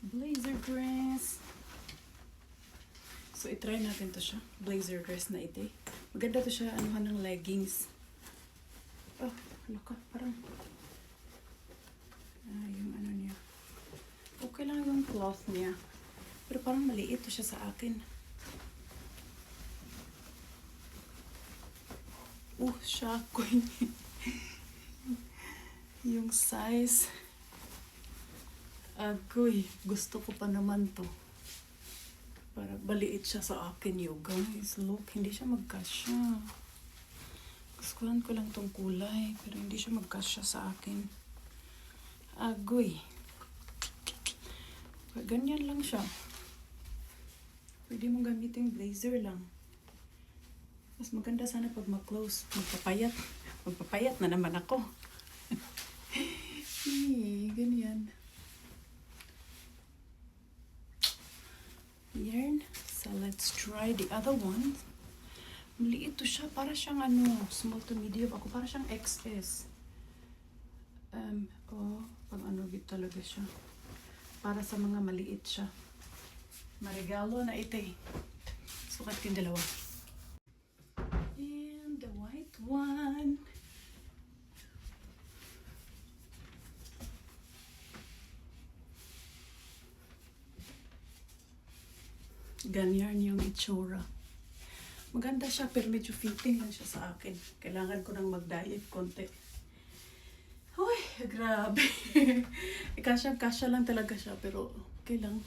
Blazer dress. So, itry natin to siya. Blazer dress na ite. Maganda to siya, anuhan ng leggings. Oh, laka, parang yung ano niya. Okay lang yung cloth niya. Pero parang maliit to siya sa akin. Shock ko yung size. Agoy, gusto ko pa naman to. Para baliit siya sa akin, you guys. Look, hindi siya magkasya. Gustuhan ko lang tong kulay, pero hindi siya magkasya sa akin. Agoy. Ganyan lang siya. Pwede mong gamitin blazer lang. Mas maganda sana pag mag-close. Magpapayat. Magpapayat na naman ako. Ganyan. Yarn. So, let's try the other one. Maliit to siya. Para siyang small to medium. Ako para siyang XS. Pang talaga siya. Para sa mga maliit siya. Marigalo na ito eh. Sukat ko yung dalawa. And the white one. Ganyan yung itsura. Maganda siya pero medyo fitting lang siya sa akin. Kailangan ko nang mag-diet konti. Uy, grabe. Kasya lang talaga siya pero okay lang.